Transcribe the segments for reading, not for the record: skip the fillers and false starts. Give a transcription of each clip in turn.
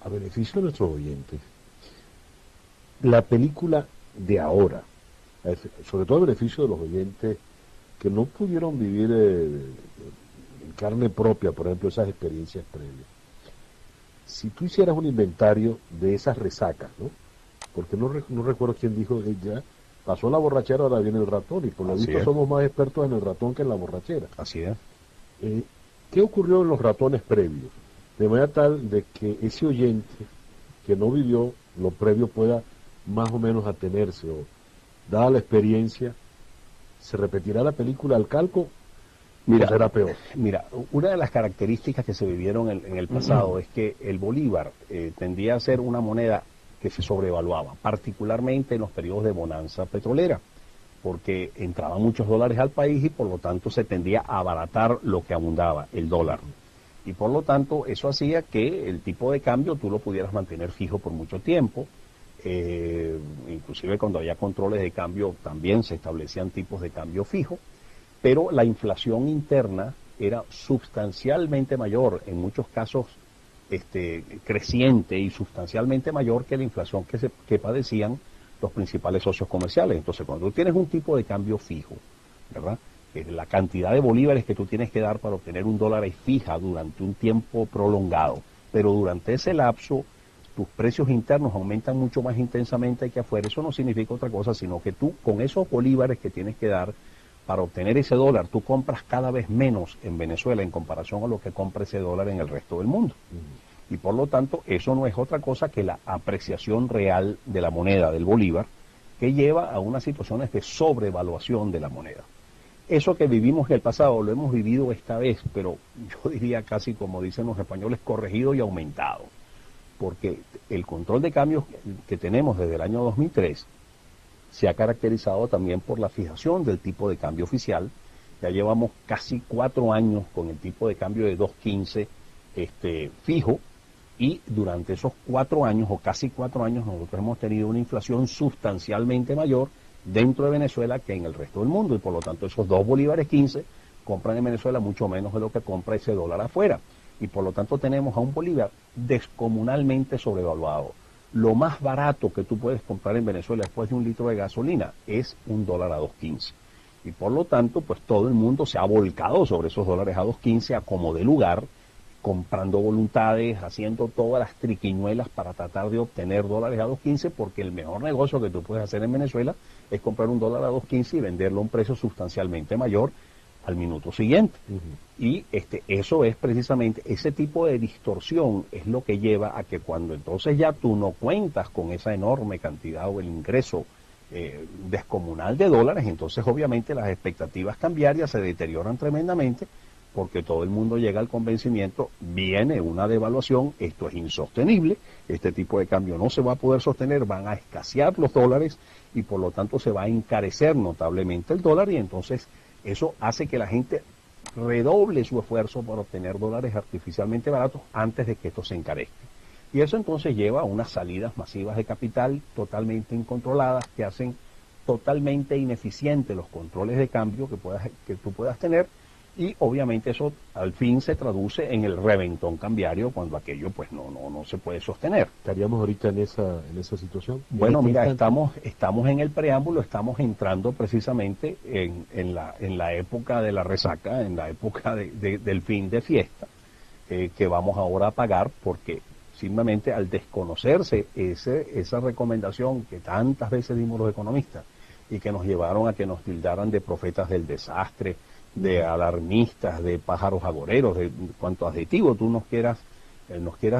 a beneficio de nuestros oyentes, la película de ahora, sobre todo a beneficio de los oyentes que no pudieron vivir en carne propia, por ejemplo, esas experiencias previas. Si tú hicieras un inventario de esas resacas, ¿no? Porque no recuerdo quién dijo que ya pasó la borrachera, ahora viene el ratón, y por lo Así visto es, somos más expertos en el ratón que en la borrachera. así es. Eh, ¿Qué ocurrió en los ratones previos? De manera tal de que ese oyente que no vivió lo previo pueda más o menos atenerse, o dada la experiencia, ¿se repetirá la película al calco o Mira, será peor? mira, una de las características que se vivieron en el pasado es que el bolívar tendía a ser una moneda que se sobrevaluaba, particularmente en los periodos de bonanza petrolera, porque entraban muchos dólares al país y por lo tanto se tendía a abaratar lo que abundaba, el dólar. Y por lo tanto eso hacía que el tipo de cambio tú lo pudieras mantener fijo por mucho tiempo. Inclusive cuando había controles de cambio también se establecían tipos de cambio fijo, pero la inflación interna era sustancialmente mayor, en muchos casos creciente y sustancialmente mayor que la inflación que padecían los principales socios comerciales. Entonces, cuando tú tienes un tipo de cambio fijo, ¿verdad? La cantidad de bolívares que tú tienes que dar para obtener un dólar es fija durante un tiempo prolongado, pero durante ese lapso tus precios internos aumentan mucho más intensamente que afuera. Eso no significa otra cosa, sino que tú con esos bolívares que tienes que dar para obtener ese dólar, tú compras cada vez menos en Venezuela en comparación a lo que compra ese dólar en el resto del mundo. Y por lo tanto, eso no es otra cosa que la apreciación real de la moneda, del bolívar, que lleva a unas situaciones de sobrevaluación de la moneda. Eso que vivimos en el pasado lo hemos vivido esta vez, pero yo diría casi como dicen los españoles, corregido y aumentado. Porque el control de cambios que tenemos desde el año 2003 se ha caracterizado también por la fijación del tipo de cambio oficial. Ya llevamos casi 4 años con el tipo de cambio de 2.15 fijo, y durante esos 4 años o casi 4 años nosotros hemos tenido una inflación sustancialmente mayor dentro de Venezuela que en el resto del mundo, y por lo tanto esos 2 bolívares 15 compran en Venezuela mucho menos de lo que compra ese dólar afuera, y por lo tanto tenemos a un bolívar descomunalmente sobrevaluado. Lo más barato que tú puedes comprar en Venezuela después de un litro de gasolina es un dólar a 2.15. Y por lo tanto, pues todo el mundo se ha volcado sobre esos dólares a 2.15 a como de lugar, comprando voluntades, haciendo todas las triquiñuelas para tratar de obtener dólares a 2.15, porque el mejor negocio que tú puedes hacer en Venezuela es comprar un dólar a 2.15 y venderlo a un precio sustancialmente mayor al minuto siguiente. Y eso es precisamente, ese tipo de distorsión es lo que lleva a que cuando entonces ya tú no cuentas con esa enorme cantidad o el ingreso descomunal de dólares, entonces obviamente las expectativas cambiarias se deterioran tremendamente, porque todo el mundo llega al convencimiento, viene una devaluación, esto es insostenible, este tipo de cambio no se va a poder sostener, van a escasear los dólares y por lo tanto se va a encarecer notablemente el dólar, y entonces eso hace que la gente redoble su esfuerzo por obtener dólares artificialmente baratos antes de que esto se encarezca. Y eso entonces lleva a unas salidas masivas de capital totalmente incontroladas que hacen totalmente ineficientes los controles de cambio que tú puedas tener, y obviamente eso al fin se traduce en el reventón cambiario cuando aquello pues no se puede sostener. ¿Estaríamos ahorita en esa situación, en Bueno, este mira, instante? estamos en el preámbulo, estamos entrando precisamente en la época de la resaca, en la época del fin de fiesta, que vamos ahora a pagar, porque simplemente al desconocerse esa recomendación que tantas veces dimos los economistas y que nos llevaron a que nos tildaran de profetas del desastre, de alarmistas, de pájaros agoreros, de cuanto adjetivo tú nos quieras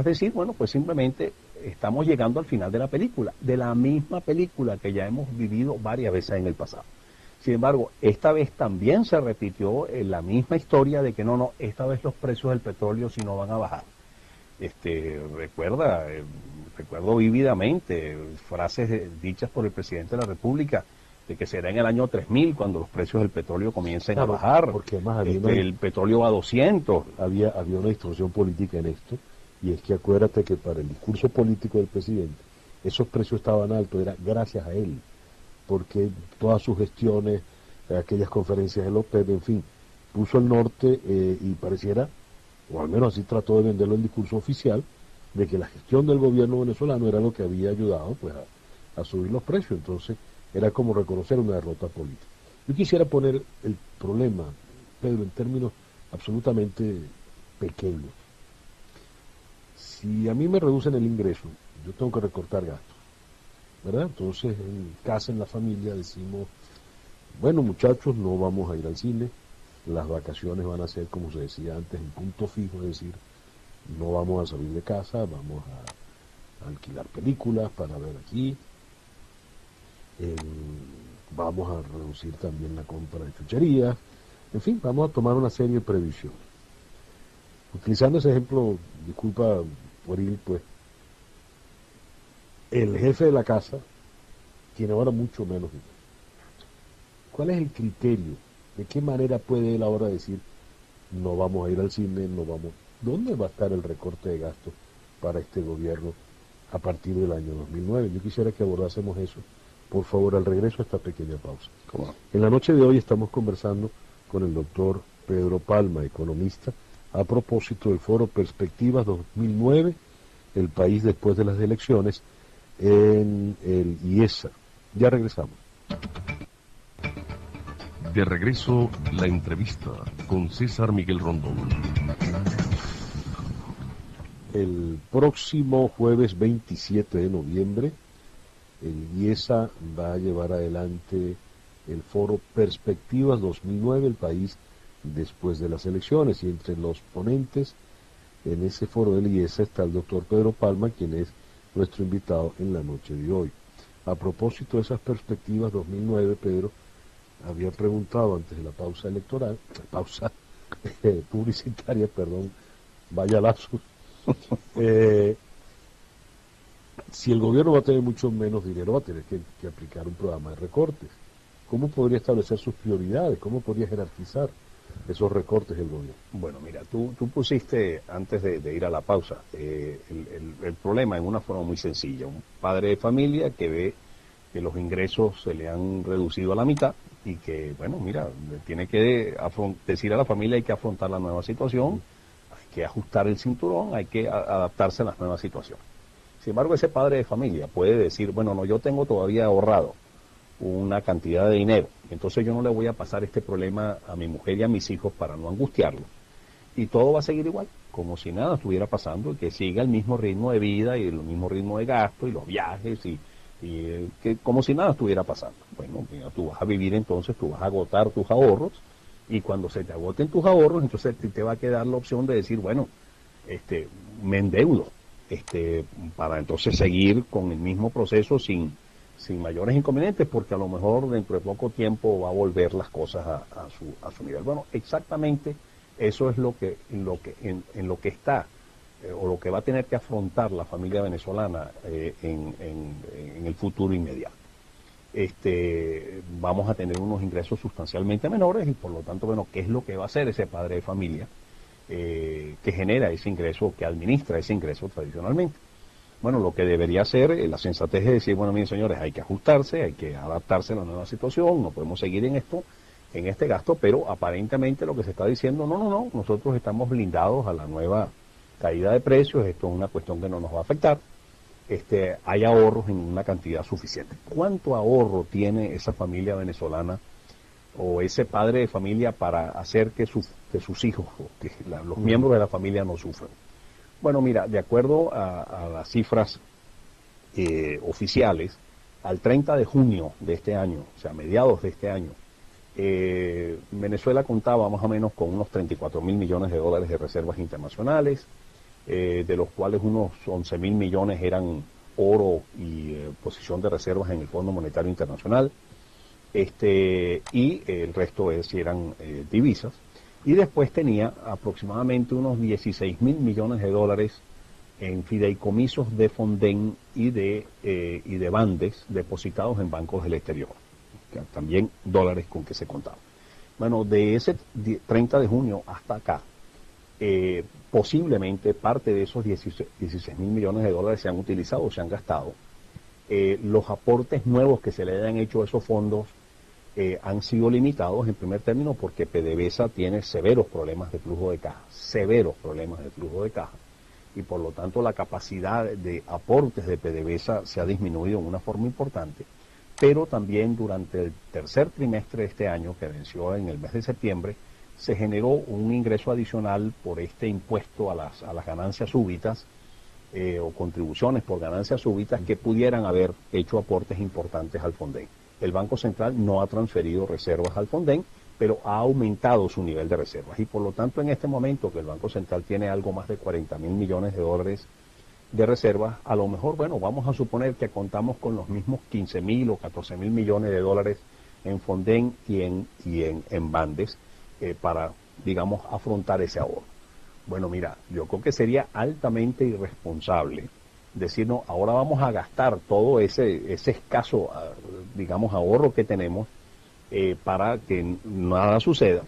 decir, bueno, pues simplemente estamos llegando al final de la película, de la misma película que ya hemos vivido varias veces en el pasado. Sin embargo, esta vez también se repitió la misma historia de que no, esta vez los precios del petróleo sí no van a bajar. Recuerdo vívidamente frases dichas por el presidente de la República de que será en el año 3000 cuando los precios del petróleo comiencen a Claro, bajar, porque además había el petróleo a 200. había una distorsión política en esto, y es que acuérdate que para el discurso político del presidente, esos precios estaban altos, era gracias a él, porque todas sus gestiones, aquellas conferencias de López, en fin, puso el norte y pareciera, o al menos así trató de venderlo el discurso oficial, de que la gestión del gobierno venezolano era lo que había ayudado pues a subir los precios. Entonces era como reconocer una derrota política. Yo quisiera poner el problema, Pedro, en términos absolutamente pequeños. Si a mí me reducen el ingreso, yo tengo que recortar gastos, ¿verdad? Entonces en casa, en la familia, decimos, bueno muchachos, no vamos a ir al cine, las vacaciones van a ser, como se decía antes, en punto fijo, es decir, no vamos a salir de casa, vamos a alquilar películas para ver aquí, vamos a reducir también la compra de chucherías, en fin, vamos a tomar una serie de previsiones. Utilizando ese ejemplo, disculpa pueril, pues, el jefe de la casa tiene ahora mucho menos dinero. ¿Cuál es el criterio? ¿De qué manera puede él ahora decir, no vamos a ir al cine, no vamos? ¿Dónde va a estar el recorte de gastos para este gobierno a partir del año 2009? Yo quisiera que abordásemos eso, por favor, al regreso a esta pequeña pausa. ¿Cómo no? En la noche de hoy estamos conversando con el doctor Pedro Palma, economista, a propósito del foro Perspectivas 2009, el país después de las elecciones, en el IESA. Ya regresamos. De regreso, la entrevista con César Miguel Rondón. El próximo jueves 27 de noviembre, el IESA va a llevar adelante el foro Perspectivas 2009, el país después de las elecciones, y entre los ponentes en ese foro del IESA está el doctor Pedro Palma, quien es nuestro invitado en la noche de hoy. A propósito de esas perspectivas 2009, Pedro había preguntado antes de la pausa electoral, pausa publicitaria, perdón, vaya lapsus, si el gobierno va a tener mucho menos dinero, va a tener que aplicar un programa de recortes. ¿Cómo podría establecer sus prioridades? ¿Cómo podría jerarquizar esos recortes del gobierno? Bueno, mira, tú pusiste, antes de ir a la pausa, el problema en una forma muy sencilla. Un padre de familia que ve que los ingresos se le han reducido a la mitad y que, bueno, mira, tiene que decir a la familia hay que afrontar la nueva situación, hay que ajustar el cinturón, hay que adaptarse a las nuevas situaciones. Sin embargo, ese padre de familia puede decir, bueno, no, yo tengo todavía ahorrado una cantidad de dinero, entonces yo no le voy a pasar este problema a mi mujer y a mis hijos para no angustiarlos. Y todo va a seguir igual, como si nada estuviera pasando, y que siga el mismo ritmo de vida y el mismo ritmo de gasto y los viajes y que como si nada estuviera pasando. Bueno, mira, tú vas a vivir entonces, tú vas a agotar tus ahorros, y cuando se te agoten tus ahorros, entonces te va a quedar la opción de decir, bueno, me endeudo, para entonces seguir con el mismo proceso sin mayores inconvenientes, porque a lo mejor dentro de poco tiempo va a volver las cosas a su nivel. Bueno, exactamente eso es en lo que está, o lo que va a tener que afrontar la familia venezolana en el futuro inmediato. Vamos a tener unos ingresos sustancialmente menores y por lo tanto, bueno, ¿qué es lo que va a hacer ese padre de familia que genera ese ingreso, que administra ese ingreso tradicionalmente? Bueno, lo que debería hacer, la sensatez es decir, bueno, miren señores, hay que ajustarse, hay que adaptarse a la nueva situación, no podemos seguir en este gasto, pero aparentemente lo que se está diciendo, no, nosotros estamos blindados a la nueva caída de precios, esto es una cuestión que no nos va a afectar, hay ahorros en una cantidad suficiente. ¿Cuánto ahorro tiene esa familia venezolana o ese padre de familia para hacer que sus hijos, los miembros de la familia no sufran? Bueno, mira, de acuerdo a las cifras oficiales, al 30 de junio de este año, o sea, mediados de este año, Venezuela contaba más o menos con unos 34 mil millones de dólares de reservas internacionales, de los cuales unos 11 mil millones eran oro y posición de reservas en el Fondo Monetario Internacional, y el resto eran divisas. Y después tenía aproximadamente unos 16 mil millones de dólares en fideicomisos de Fonden y de Bandes depositados en bancos del exterior, también dólares con que se contaban. Bueno, de ese 30 de junio hasta acá, posiblemente parte de esos 16 mil millones de dólares se han utilizado, se han gastado. Los aportes nuevos que se le hayan hecho a esos fondos han sido limitados en primer término porque PDVSA tiene severos problemas de flujo de caja, y por lo tanto la capacidad de aportes de PDVSA se ha disminuido en una forma importante, pero también durante el tercer trimestre de este año, que venció en el mes de septiembre, se generó un ingreso adicional por este impuesto a las ganancias súbitas o contribuciones por ganancias súbitas que pudieran haber hecho aportes importantes al Fonden. El Banco Central no ha transferido reservas al Fonden, pero ha aumentado su nivel de reservas y por lo tanto en este momento que el Banco Central tiene algo más de 40.000 millones de dólares de reservas, a lo mejor, bueno, vamos a suponer que contamos con los mismos 15.000 o 14.000 millones de dólares en Fonden y en Bandes para, digamos, afrontar ese ahorro. Bueno, mira, yo creo que sería altamente irresponsable decir, no, ahora vamos a gastar todo ese escaso, digamos, ahorro que tenemos para que nada suceda.